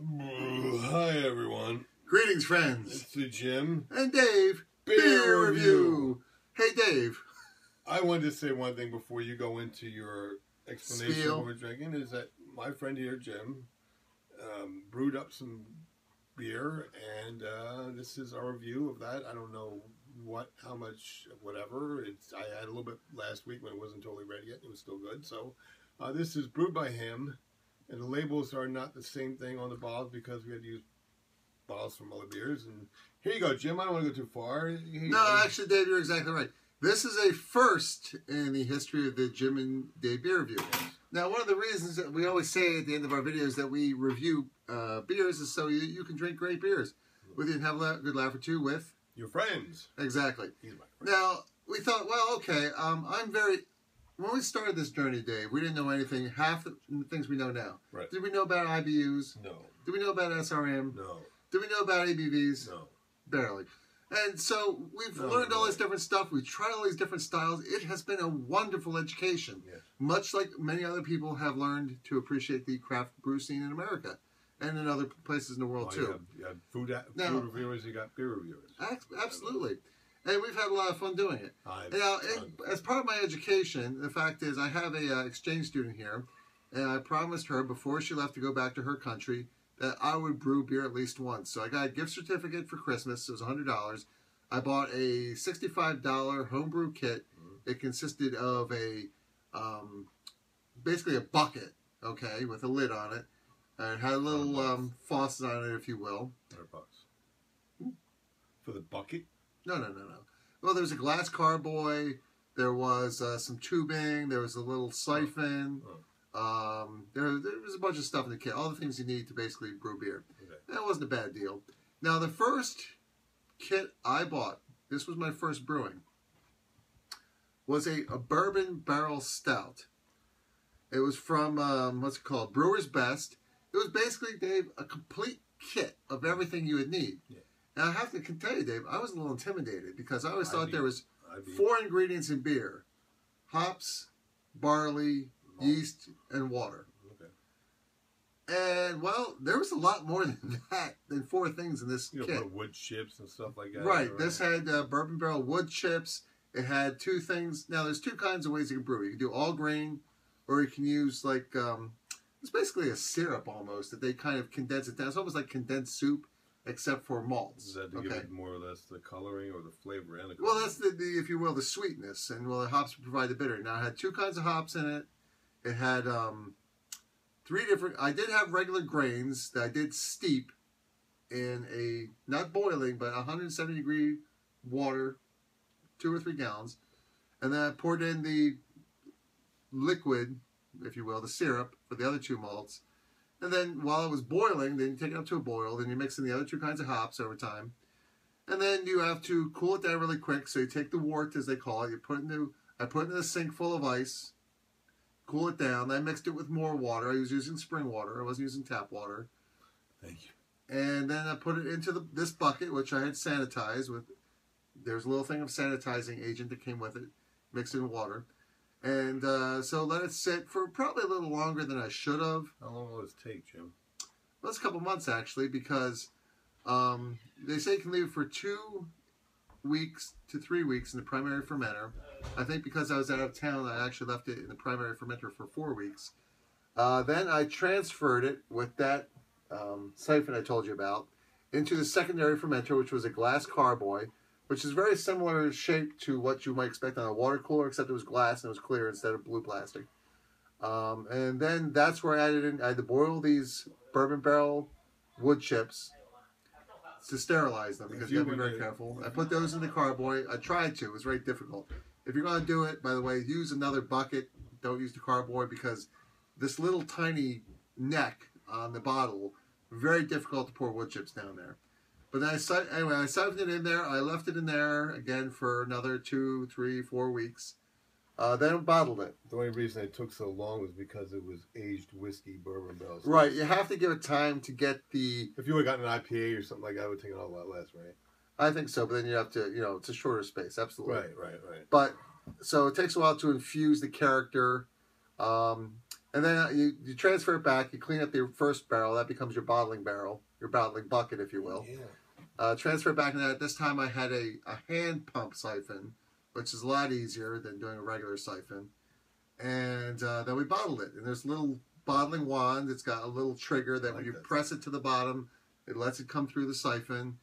Hi, everyone. Greetings, friends. It's the Jimm And Dave. Beer Review. Hey, Dave. I wanted to say one thing before you go into your explanation Spiel. of what we're drinking, is that my friend here, Jimm, brewed up some beer, and this is our review of that. I don't know how much, whatever. I had a little bit last week when it wasn't totally ready yet. It was still good. So this is brewed by him, and the labels are not the same thing on the bottles because we had to use bottles from other beers. And here you go, Jimm. I don't want to go too far. No, actually, Dave, you're exactly right. This is a first in the history of the Jimm and Dave Beer Review. Now, one of the reasons that we always say at the end of our videos that we review beers is so you can drink great beers with you and have a good laugh or two with your friends. Exactly. He's my friend. Now, we thought, well, okay, when we started this journey, Dave, we didn't know anything, half the things we know now. Right. Did we know about IBUs? No. Did we know about SRM? No. Did we know about ABVs? No. Barely. And so we've learned all this different stuff. We've tried all these different styles. It has been a wonderful education. Yes. Much like many other people have learned to appreciate the craft brew scene in America and in other places in the world, too. You have food reviewers, you got beer reviewers. Absolutely. And we've had a lot of fun doing it. Now, as part of my education, the fact is I have an exchange student here, and I promised her before she left to go back to her country that I would brew beer at least once. So I got a gift certificate for Christmas. It was $100. I bought a $65 homebrew kit. It consisted of basically a bucket, okay, with a lid on it. And it had a little faucet on it, if you will. $100. For the bucket? No. Well, there was a glass carboy. There was some tubing. There was a little siphon. There was a bunch of stuff in the kit. All the things you need to basically brew beer. Okay. That wasn't a bad deal. Now, the first kit I bought, this was my first brewing, was a bourbon barrel stout. It was from, what's it called? Brewer's Best. It was basically, Dave, a complete kit of everything you would need. Yeah. Now, I have to tell you, Dave, I was a little intimidated because I always thought there was 4 ingredients in beer: hops, barley, yeast, and water. Okay. And, well, there was a lot more than that, than 4 things in this kit. Put wood chips and stuff like that. Right. This had bourbon barrel wood chips. It had 2 things. Now, there's 2 kinds of ways you can brew. You can do all grain, or you can use, like, it's basically a syrup almost that they kind of condense it down. It's almost like condensed soup, except for malts. Is that to give it more or less the coloring or the flavor and the coloring? Well, that's the if you will, the sweetness. And, well, the hops provide the bitter. Now, it had 2 kinds of hops in it. It had 3 different... I did have regular grains that I did steep in a... not boiling, but 170-degree water, 2 or 3 gallons. And then I poured in the liquid, if you will, the syrup for the other 2 malts. And then while it was boiling, then you take it up to a boil. Then you mix in the other 2 kinds of hops over time. And then you have to cool it down really quick. So you take the wort, as they call it. I put it in a sink full of ice. Cool it down. I mixed it with more water. I was using spring water. I wasn't using tap water. Thank you. And then I put it into this bucket, which I had sanitized with. There's a little thing of sanitizing agent that came with it. Mixed in water. And so let it sit for probably a little longer than I should have. How long will this take, Jimm? Well, it's a couple months, actually, because they say you can leave it for 2 weeks to 3 weeks in the primary fermenter. I think because I was out of town, I actually left it in the primary fermenter for 4 weeks. Then I transferred it with that siphon I told you about into the secondary fermenter, which was a glass carboy, which is very similar shape to what you might expect on a water cooler, except it was glass and it was clear instead of blue plastic. And then that's where I added in. I had to boil these bourbon barrel wood chips to sterilize them because you have to be very careful. I put those in the carboy. I tried to. It was very difficult. If you're going to do it, by the way, use another bucket. Don't use the carboy because this little tiny neck on the bottle, very difficult to pour wood chips down there. But then I siphoned it in there. I left it in there again for another 2, 3, 4 weeks. Then bottled it. The only reason it took so long was because it was aged whiskey bourbon barrels. Right. You have to give it time to get the... If you would have gotten an IPA or something like that, it would take a lot less, right? I think so, but then you have to, it's a shorter space. Absolutely. Right. But, so it takes a while to infuse the character. And then you transfer it back. You clean up the first barrel. That becomes your bottling barrel, your bottling bucket, if you will. Yeah. Transfer it back. And at this time, I had a hand pump siphon, which is a lot easier than doing a regular siphon. And then we bottled it. And there's a little bottling wand. It's got a little trigger that when you press it to the bottom, it lets it come through the siphon.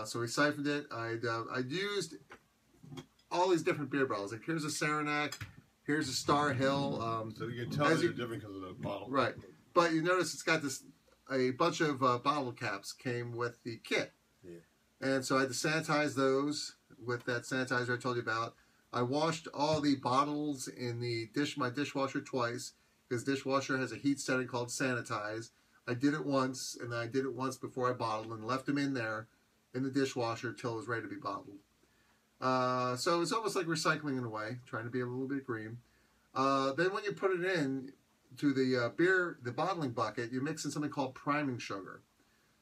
So we siphoned it. I'd used all these different beer bottles. Like here's a Saranac, here's a Star Hill. So you can tell they're different because of the bottle. Right. But you notice it's got a bunch of bottle caps came with the kit. Yeah. And so I had to sanitize those with that sanitizer I told you about. I washed all the bottles in my dishwasher twice because dishwasher has a heat setting called sanitize. I did it once, and I did it once before I bottled and left them in there in the dishwasher till it was ready to be bottled. So it's almost like recycling in a way, trying to be a little bit green. Then when you put it in to the bottling bucket, you mix in something called priming sugar.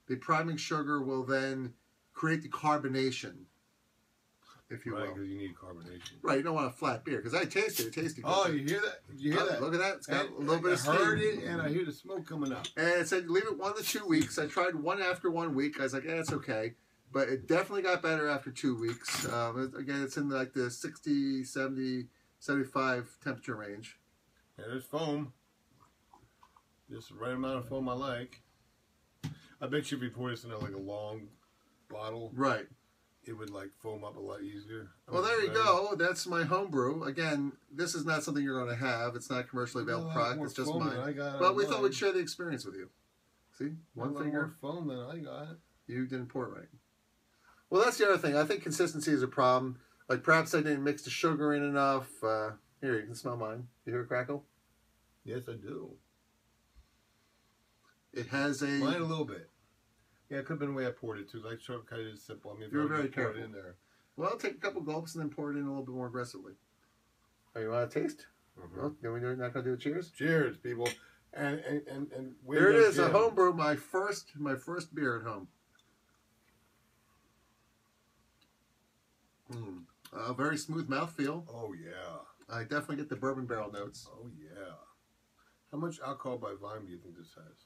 The priming sugar will then create the carbonation, if you will. Right, because you need carbonation. Right, you don't want a flat beer, because I tasted it. It tasted good. Oh, you hear that? You hear that? Look at that. It's got a little bit of steam. I heard it, and I hear the smoke coming up. And it said leave it 1 to 2 weeks. I tried one after 1 week. I was like, it's okay. But it definitely got better after 2 weeks. Again, it's in like the 60, 70, 75 temperature range. Yeah, there's foam. Just the right amount of foam I like. I bet you if you pour this in like a long bottle, right, it would like foam up a lot easier. Well, there you go. That's my homebrew. Again, this is not something you're going to have. It's not a commercially available product. It's just mine. But we thought we'd share the experience with you. See? One finger. More foam than I got. You didn't pour it right. Well, that's the other thing. I think consistency is a problem. Like perhaps I didn't mix the sugar in enough. Here, you can smell mine. You hear a crackle? Yes, I do. It has a... Mine a little bit. Yeah, it could have been the way I poured it too. Like, sure, kind of simple. I mean, if you were very pour careful. it in there. Well, take a couple gulps and then pour it in a little bit more aggressively. Oh, you want to taste? Well, we're not going to do a cheers? Cheers, people. And there it is, a homebrew, my first beer at home. A very smooth mouthfeel. Oh, yeah. I definitely get the bourbon barrel notes. Oh, yeah. How much alcohol by volume do you think this has?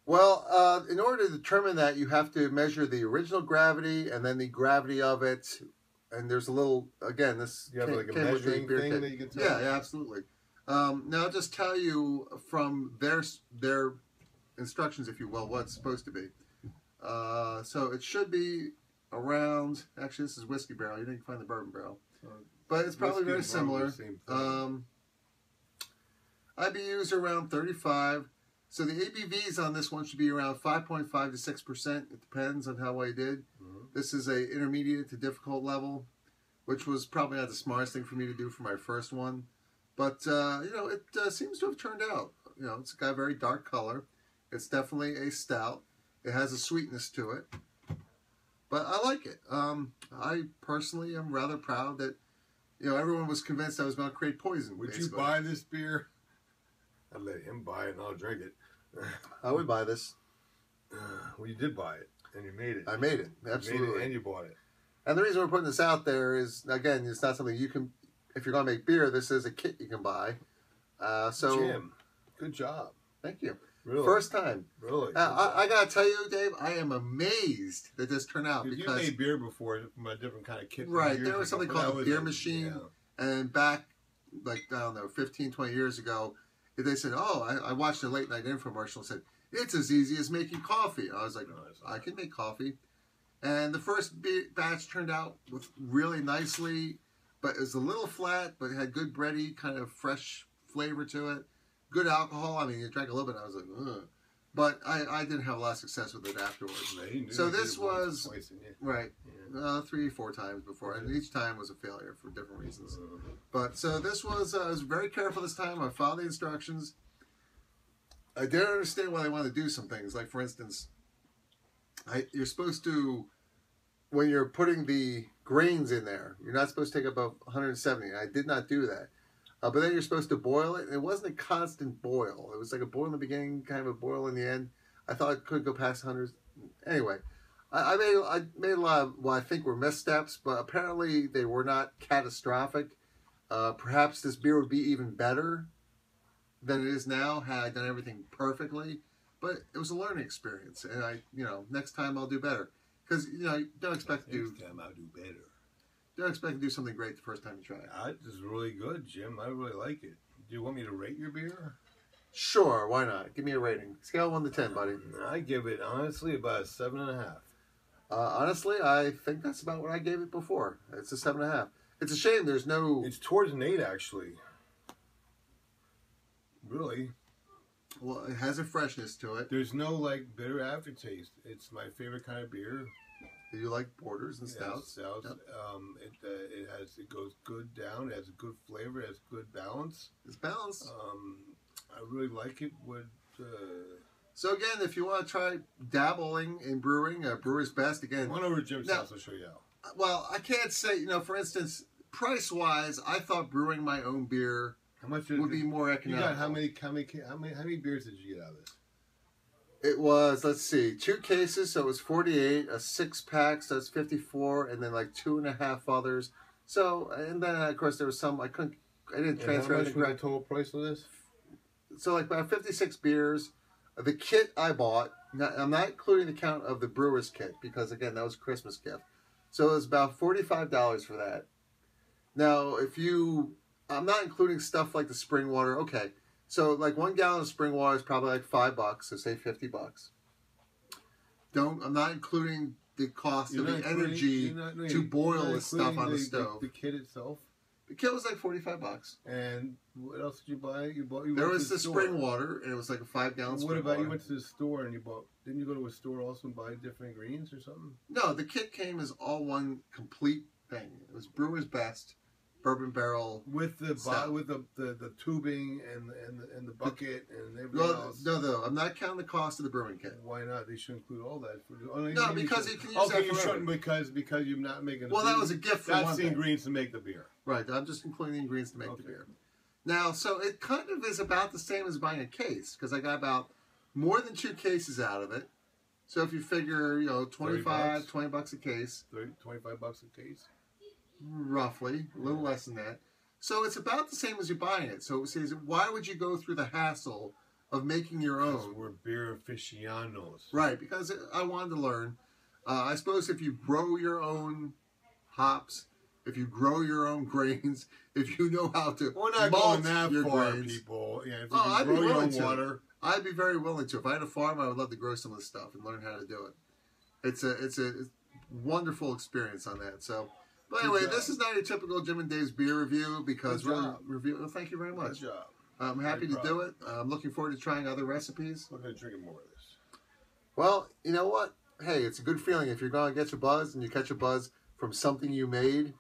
Well, in order to determine that, you have to measure the original gravity and then the gravity of it. And there's a little, again, this you have like a measuring thing that you can tell? Yeah, absolutely. Now, I'll just tell you from their instructions, if you will, what it's supposed to be. So it should be around, actually, this is whiskey barrel. You didn't find the bourbon barrel. But it's probably very similar. IBUs are around 35. So the ABVs on this one should be around 5.5 to 6%. It depends on how well you did. This is a intermediate to difficult level, which was probably not the smartest thing for me to do for my first one. But, it seems to have turned out. It's got a very dark color. It's definitely a stout. It has a sweetness to it. But I like it. I personally am rather proud that, everyone was convinced I was going to create poison. Would you buy this beer? I'd let him buy it and I'll drink it. I would buy this. Well, you did buy it and you made it. I made it, absolutely. You made it and you bought it. And the reason we're putting this out there is, again, it's not something you can, if you're going to make beer, this is a kit you can buy. Jimm, good job. Thank you. Really? First time. Really? I got to tell you, Dave, I am amazed that this turned out. Because you made beer before from a different kind of kit. Right. There was something called a beer machine. Yeah. And back, 15, 20 years ago, they said, I watched a late night infomercial and said, it's as easy as making coffee. I was like, I can make coffee. And the first batch turned out really nicely, but it was a little flat, but it had good bready, kind of fresh flavor to it. Good alcohol. I mean, you drank a little bit, and I was like, ugh. But I didn't have a lot of success with it afterwards. So this was, right, 3 or 4 times before, and each time was a failure for different reasons. But so this was, I was very careful this time. I followed the instructions. I didn't understand why they wanted to do some things. Like, for instance, you're supposed to, when you're putting the grains in there, you're not supposed to take above 170. I did not do that. But then you're supposed to boil it. And it wasn't a constant boil. It was like a boil in the beginning, kind of a boil in the end. I thought it could go past 100. Anyway, I made a lot of what I think were missteps, but apparently they were not catastrophic. Perhaps this beer would be even better than it is now had I done everything perfectly. But it was a learning experience, and next time I'll do better. Because you don't expect to do. Next time I'll do better. Don't expect to do something great the first time you try it. This is really good, Jim. I really like it. Do you want me to rate your beer? Sure, why not? Give me a rating. Scale of 1 to 10, buddy. I give it honestly about a 7.5. Honestly, I think that's about what I gave it before. It's a 7.5. It's a shame there's no. It's towards an 8 actually. Really. Well, it has a freshness to it. There's no bitter aftertaste. It's my favorite kind of beer. Do you like porters and stouts? Yeah, stouts. Yep. It goes good down. It has a good flavor. It has good balance. It's balanced. I really like it. So again, if you want to try dabbling in brewing, Brewer's Best again. One over to Jimm's house. I'll show you how. Well, I can't say. For instance, price wise, I thought brewing my own beer would be more economical. You got how many beers did you get out of this? It was, let's see, 2 cases, so it was 48, a 6-pack, so that's 54, and then 2.5 others. So, and then of course there was some I didn't transfer. How much was the total price of this? So about 56 beers. The kit I bought, I'm not including the count of the brewer's kit because again that was a Christmas gift. So it was about $45 for that. Now I'm not including stuff like the spring water. Okay. So 1 gallon of spring water is probably $5, so say $50. I'm not including the cost of the energy to boil this stuff on the stove. The kit itself? The kit was $45. And what else did you buy? There was the spring water, and it was a 5-gallon spring water. What about you went to the store and you bought? Didn't you go to a store also and buy different ingredients or something? No, the kit came as all one complete thing. It was Brewer's Best. Bourbon barrel with the tubing and the bucket and everything else. No, I'm not counting the cost of the brewing kit. Why not? They should include all that. No, because you can use that you shouldn't because you're not making. That was a gift for That's the ingredients to make the beer. Right, I'm just including the ingredients to make the beer. Now, so it kind of is about the same as buying a case because I got about more than 2 cases out of it. So if you figure, $20 a case. $25 a case. Roughly, a little less than that. So it's about the same as you're buying it. So it says, why would you go through the hassle of making your own? Because we're beer aficionados. Right, because I wanted to learn. I suppose if you grow your own hops, if you grow your own grains, if you know how to we're not malt going that your far, grains, people. Yeah, if you I'd grow be your willing own to. water. I'd be very willing to. If I had a farm, I would love to grow some of this stuff and learn how to do it. It's a wonderful experience on that. So. But anyway, this is not a typical Jim and Dave's beer review because we're reviewing. Well, thank you very much. Good job. I'm happy to do it. I'm looking forward to trying other recipes. We're going to drink more of this. Well, you know what? Hey, it's a good feeling if you're going to get your buzz and you catch a buzz from something you made.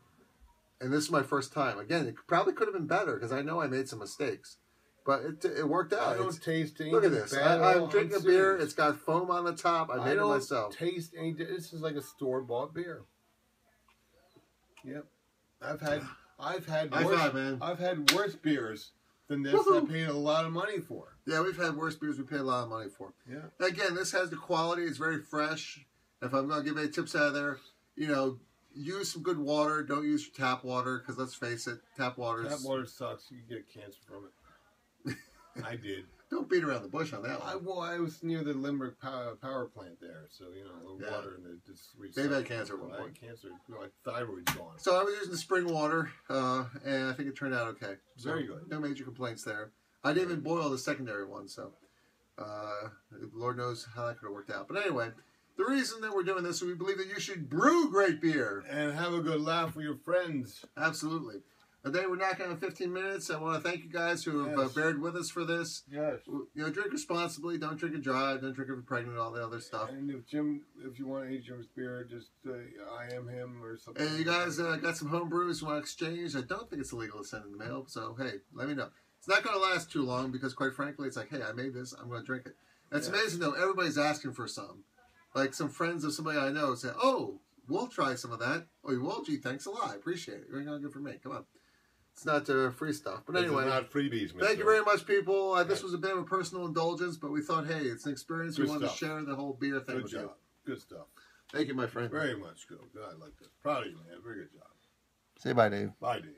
And this is my first time. Again, it probably could have been better because I know I made some mistakes. But it worked out. I don't taste anything. Look at this. I'm drinking a beer. It's got foam on the top. I made it myself. I don't taste any. This is like a store-bought beer. Yep, I've had worse beers than this. I paid a lot of money for. Yeah, we've had worse beers we paid a lot of money for. Yeah. Again, this has the quality. It's very fresh. If I'm going to give any tips out of there, use some good water. Don't use your tap water because let's face it, tap water sucks. You get cancer from it. I did. Don't beat around the bush on that one. I was near the Limerick power plant there, so the water and they've had cancer at one point. I had cancer, my thyroid's gone. So I was using the spring water, and I think it turned out okay. So very good. No major complaints there. I didn't even boil the secondary one, so Lord knows how that could have worked out. But anyway, the reason that we're doing this is we believe that you should brew great beer and have a good laugh with your friends. Absolutely. Today we're knocking on 15 minutes. I want to thank you guys who have bared with us for this. Yes. Drink responsibly. Don't drink it dry. Don't drink it if you're pregnant. All the other stuff. And if you want to eat Jim's beer, just I am him or something. And you guys got some home brews you want to exchange? I don't think it's illegal to send in the mail. So hey, let me know. It's not going to last too long because quite frankly, it's like, hey, I made this. I'm going to drink it. And it's amazing though. Everybody's asking for some. Like some friends of somebody I know say, "Oh, we'll try some of that." Oh, you will? Gee, thanks a lot. I appreciate it. You're going to good for me. Come on. It's not free stuff. But anyway. It's not freebies, Thank you very much, people. This was a bit of a personal indulgence, but we thought, hey, it's an experience. We wanted to share the whole beer thing with you. Good stuff. Thank you, my friend. Very much good. I like this. Proud of you, man. Very good job. Say bye, Dave. Bye, Dave.